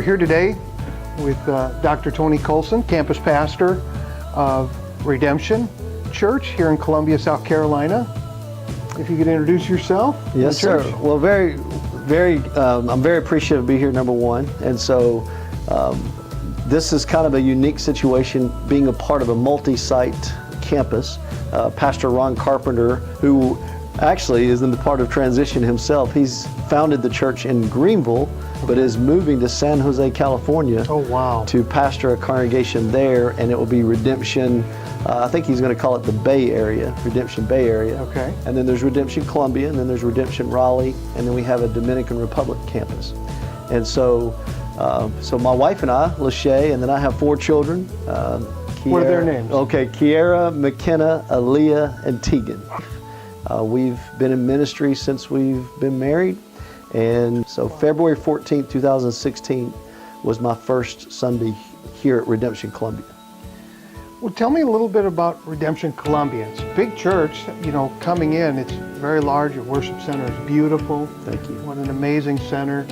here today with Dr. Tony Colson, campus pastor of Redemption Church here in Columbia, South Carolina. If you could introduce yourself. Yes, sir. Well, I'm very appreciative to be here, number one. And so this is kind of a unique situation, being a part of a multi-site campus. Pastor Ron Carpenter, who actually is in the part of transition himself, he's founded the church in Greenville, but is moving to San Jose, California. Oh, wow. To pastor a congregation there, and it will be Redemption, I think he's going to call it the Bay Area, Redemption Bay Area. Okay. And then there's Redemption Columbia, and then there's Redemption Raleigh, and then we have a Dominican Republic campus. And so my wife and I, Lachey, and then I have 4 children. What are their names? Okay, Kiara, McKenna, Aaliyah, and Tegan. We've been in ministry since we've been married. And so February 14th, 2016 was my first Sunday here at Redemption Columbia. Well, tell me a little bit about Redemption Columbia. It's a big church, you know, coming in. It's very large. Your worship center is beautiful. Thank you. What an amazing center.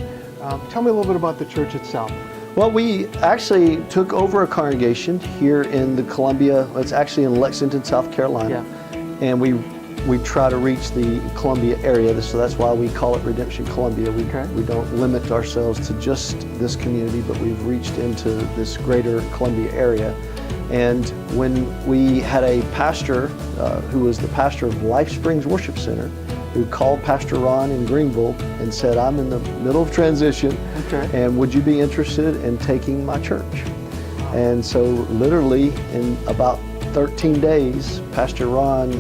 Tell me a little bit about the church itself. Well, we actually took over a congregation here in the Columbia. It's actually in Lexington, South Carolina. Yeah. And we try to reach the Columbia area, so that's why we call it Redemption Columbia. We don't limit ourselves to just this community, but we've reached into this greater Columbia area. And when we had a pastor who was the pastor of Life Springs Worship Center, who called Pastor Ron in Greenville and said, I'm in the middle of transition, and would you be interested in taking my church? And so literally in about 13 days, Pastor Ron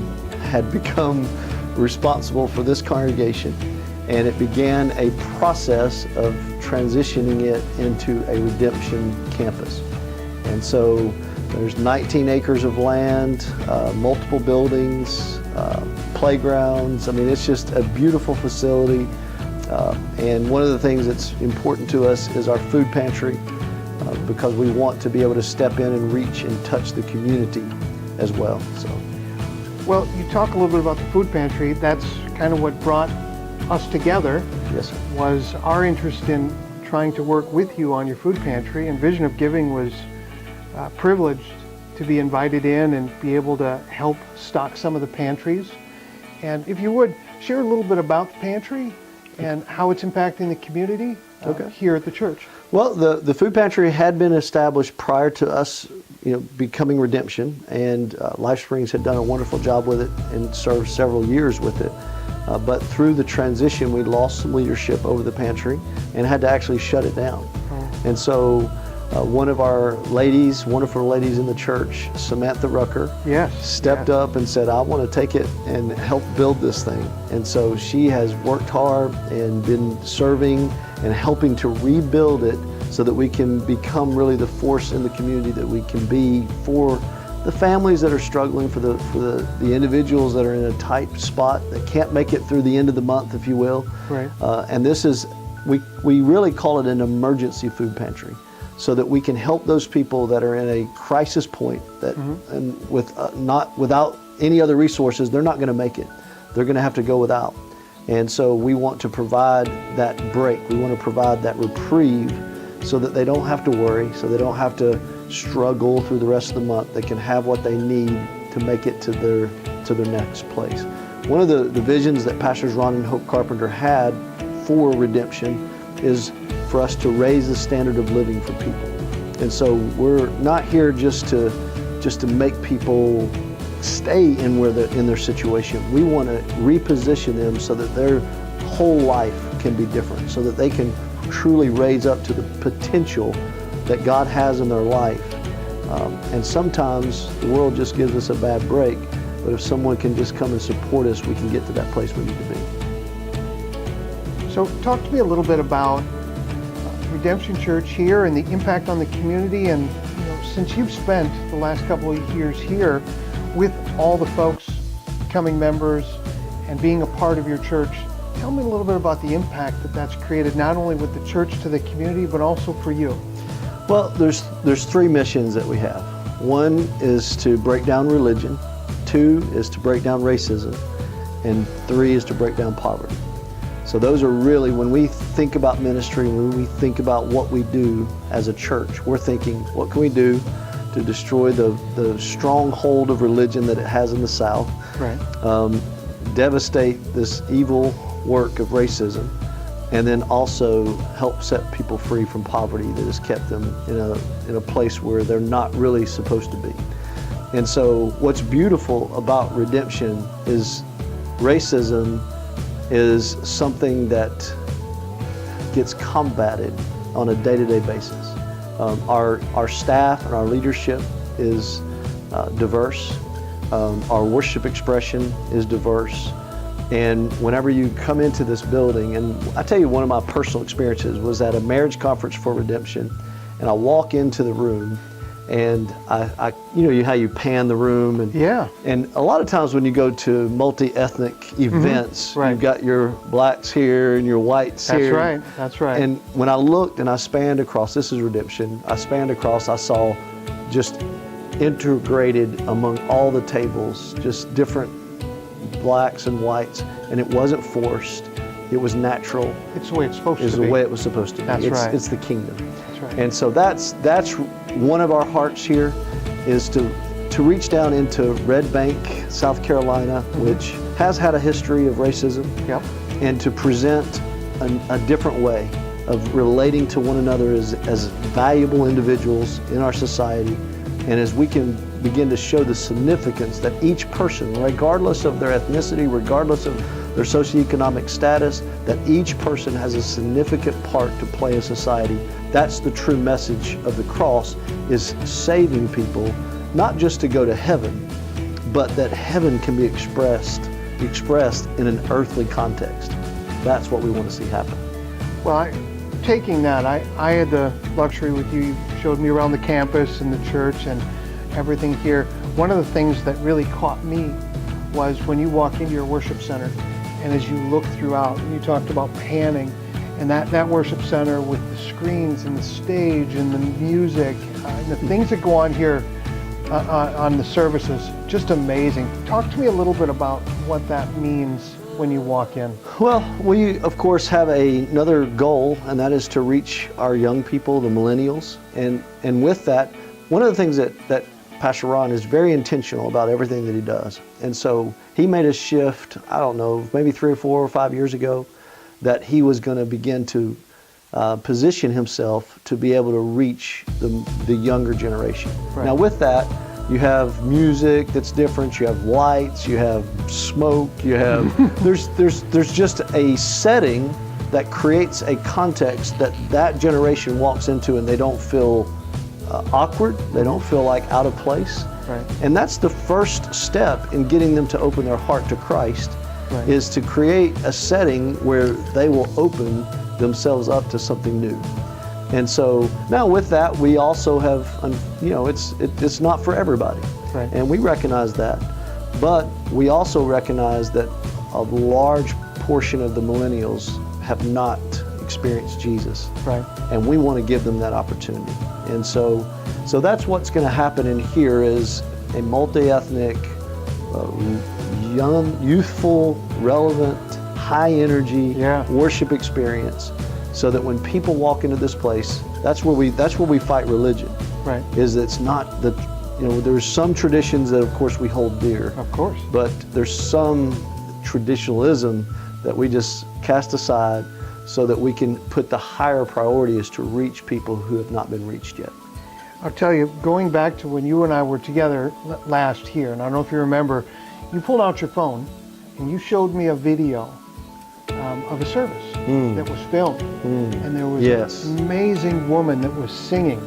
had become responsible for this congregation, and it began a process of transitioning it into a Redemption campus. And so there's 19 acres of land, multiple buildings, playgrounds. I mean, it's just a beautiful facility. And one of the things that's important to us is our food pantry, because we want to be able to step in and reach and touch the community as well. So. Well, you talk a little bit about the food pantry. That's kind of what brought us together. Yes, sir. Was our interest in trying to work with you on your food pantry, and Vision of Giving was privileged to be invited in and be able to help stock some of the pantries. And if you would, share a little bit about the pantry and how it's impacting the community here at the church. Well, the food pantry had been established prior to us, becoming Redemption, and Life Springs had done a wonderful job with it and served several years with it. But through the transition, we lost some leadership over the pantry and had to actually shut it down. And so one of our ladies, wonderful ladies in the church, Samantha Rucker, stepped up and said, I want to take it and help build this thing. And so she has worked hard and been serving and helping to rebuild it so that we can become really the force in the community that we can be for the families that are struggling, for the individuals that are in a tight spot that can't make it through the end of the month, if you will. Right. And this is, we really call it an emergency food pantry, so that we can help those people that are in a crisis point that, and without any other resources, they're not going to make it. They're going to have to go without. And so we want to provide that break. We want to provide that reprieve so that they don't have to worry, so they don't have to struggle through the rest of the month. They can have what they need to make it to their next place. One of the visions that Pastors Ron and Hope Carpenter had for Redemption is for us to raise the standard of living for people. And so we're not here just to make people stay in their situation. We want to reposition them so that their whole life can be different, so that they can truly raise up to the potential that God has in their life. And sometimes the world just gives us a bad break, but if someone can just come and support us, we can get to that place we need to be. So talk to me a little bit about Redemption Church here and the impact on the community. And since you've spent the last couple of years here with all the folks becoming members and being a part of your church, tell me a little bit about the impact that's created, not only with the church to the community, but also for you. Well, there's 3 missions that we have. 1 is to break down religion, 2 is to break down racism, and 3 is to break down poverty. So those are really, when we think about ministry, when we think about what we do as a church, we're thinking, what can we do to destroy the stronghold of religion that it has in the South, Right. devastate this evil work of racism, and then also help set people free from poverty that has kept them in a place where they're not really supposed to be. And so what's beautiful about redemption is racism is something that gets combated on a day-to-day basis. Our staff and our leadership is diverse. Our worship expression is diverse. And whenever you come into this building, and I tell you, one of my personal experiences was at a marriage conference for redemption, and I walk into the room, and I how you pan the room, and Yeah. and a lot of times when you go to multi-ethnic events, Right. you've got your blacks here and your whites That's here. right. That's right. And when I looked and I spanned across, this is redemption, I spanned across, I saw just integrated among all the tables, just different blacks and whites, and it wasn't forced, it was natural. It's the way it's supposed Is to the be. way it was supposed to be. That's right. It's the kingdom. That's right. And so that's one of our hearts here, is to reach down into Red Bank, South Carolina, which has had a history of racism, Yep. and to present a different way of relating to one another as valuable individuals in our society. And as we can begin to show the significance that each person, regardless of their ethnicity, regardless of their socioeconomic status, that each person has a significant part to play in society. That's the true message of the cross, is saving people, not just to go to heaven, but that heaven can be expressed in an earthly context. That's what we want to see happen. Well, taking that, I had the luxury with you. You showed me around the campus and the church and everything here. One of the things that really caught me was when you walk into your worship center, and as you look throughout, and you talked about panning, and that worship center with the screens and the stage and the music, and the things that go on here on the services, just amazing. Talk to me a little bit about what that means when you walk in. Well, we of course have another goal, and that is to reach our young people, the millennials. And with that, one of the things that Pastor Ron is very intentional about everything that he does. And so he made a shift, I don't know, maybe 3 or 4 or 5 years ago, that he was going to begin to position himself to be able to reach the younger generation. Right. Now with that, you have music that's different, you have lights, you have smoke, you have, there's just a setting that creates a context that generation walks into, and they don't feel awkward, they don't feel like out of place. Right. And that's the first step in getting them to open their heart to Christ, Right. is to create a setting where they will open themselves up to something new. And so now with that, we also have, it's not for everybody. Right. And we recognize that. But we also recognize that a large portion of the millennials have not experienced Jesus. Right. And we want to give them that opportunity. And so that's what's going to happen in here, is a multi-ethnic, young, youthful, relevant, high energy Yeah. worship experience, so that when people walk into this place, that's where we fight religion. Right. Is it's not that, there's some traditions that of course we hold dear, Of course. but there's some traditionalism that we just cast aside, so that we can put the higher priority is to reach people who have not been reached yet. I'll tell you, going back to when you and I were together last here, and I don't know if you remember, you pulled out your phone and you showed me a video of a service that was filmed. And there was Yes. an amazing woman that was singing.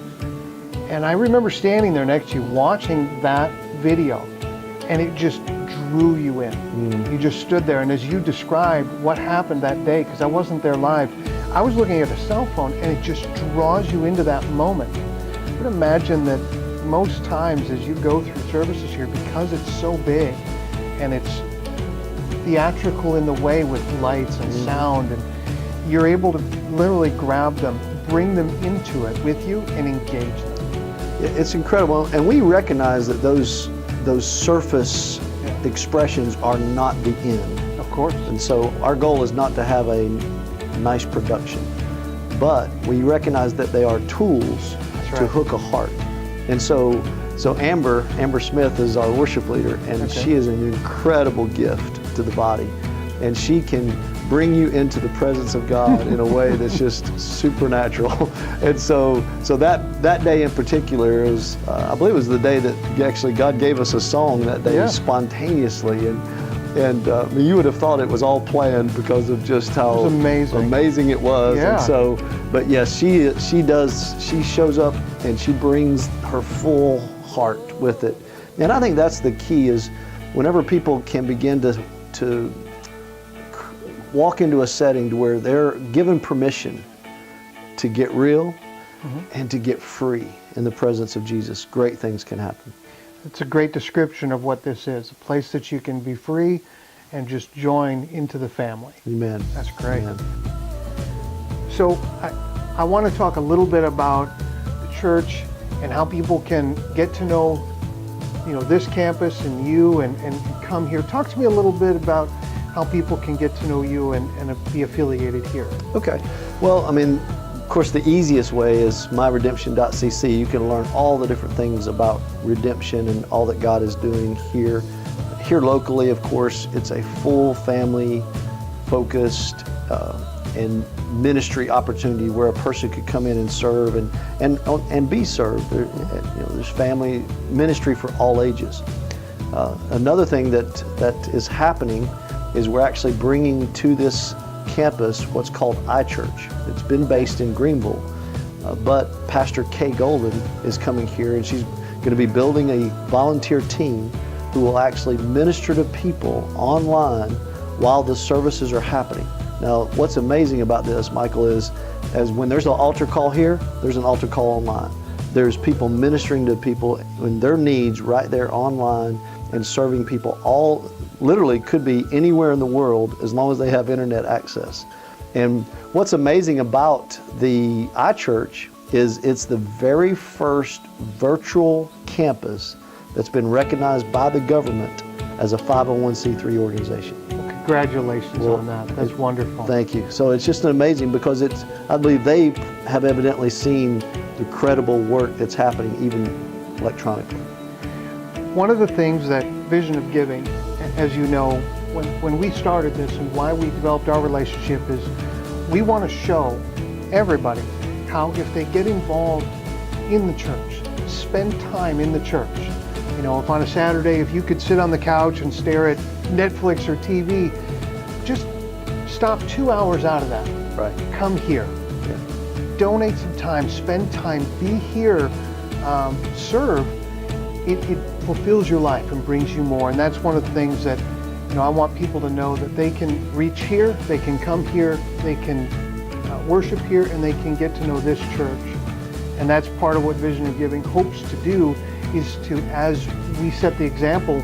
And I remember standing there next to you watching that video, and it just drew you in. You just stood there, and as you described what happened that day, because I wasn't there live, I was looking at a cell phone, and it just draws you into that moment. I would imagine that most times as you go through services here, because it's so big and it's theatrical in the way with lights and sound, and you're able to literally grab them, bring them into it with you, and engage them. It's incredible, and we recognize that those surface expressions are not the end. Of course. And so our goal is not to have a nice production, but we recognize that they are tools to hook a heart. And so Amber Smith is our worship leader, and she is an incredible gift to the body. And she can bring you into the presence of God in a way that's just supernatural. And so that day in particular is, I believe it was the day that actually God gave us a song that day spontaneously. And you would have thought it was all planned because of just how amazing it was. Yeah. And so, but yes, she shows up and she brings her full heart with it. And I think that's the key, is whenever people can begin to walk into a setting to where they're given permission to get real and to get free in the presence of Jesus, great things can happen. It's a great description of what this is, a place that you can be free and just join into the family. Amen. That's great. Amen. So I want to talk a little bit about the church and how people can get to know, this campus and you and come here. Talk to me a little bit about how people can get to know you and be affiliated here. Okay. Well, of course, the easiest way is myredemption.cc. You can learn all the different things about redemption and all that God is doing here. Here locally, of course, it's a full family focused and ministry opportunity where a person could come in and serve and be served. There's family ministry for all ages. Another thing that is happening is we're actually bringing to this campus what's called iChurch. It's been based in Greenville, but Pastor Kay Golden is coming here, and she's going to be building a volunteer team who will actually minister to people online while the services are happening. Now, what's amazing about this, Michael, is as when there's an altar call here, there's an altar call online. There's people ministering to people in their needs right there online and serving people. All literally could be anywhere in the world as long as they have internet access. And what's amazing about the iChurch is it's the very first virtual campus that's been recognized by the government as a 501c3 organization. Congratulations on that. That's wonderful. Thank you. So it's just amazing because I believe they have evidently seen the credible work that's happening even electronically. One of the things that Vision of Giving, as you know, when we started this and why we developed our relationship is we want to show everybody how if they get involved in the church, spend time in the church. If on a Saturday, if you could sit on the couch and stare at Netflix or TV, just stop 2 hours out of that. Right. Come here. Yeah. Donate some time, spend time, be here, serve. It fulfills your life and brings you more. And that's one of the things that, I want people to know, that they can reach here, they can come here, they can worship here, and they can get to know this church. And that's part of what Vision of Giving hopes to do, is to, as we set the example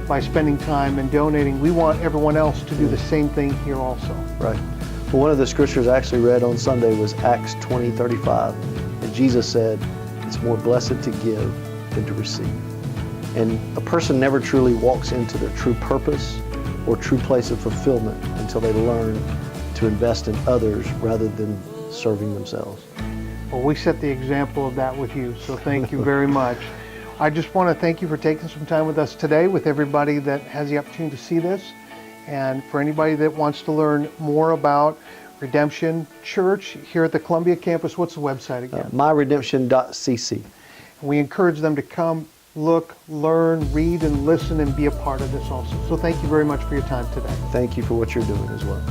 by spending time and donating, we want everyone else to do the same thing here also. Right. Well, one of the scriptures I actually read on Sunday was Acts 20:35. And Jesus said, it's more blessed to give than to receive. And a person never truly walks into their true purpose or true place of fulfillment until they learn to invest in others rather than serving themselves. Well, we set the example of that with you, so thank you very much. I just want to thank you for taking some time with us today, with everybody that has the opportunity to see this. And for anybody that wants to learn more about Redemption Church here at the Columbia campus, what's the website again? myredemption.cc. We encourage them to come, look, learn, read, and listen, and be a part of this also. So thank you very much for your time today. Thank you for what you're doing as well.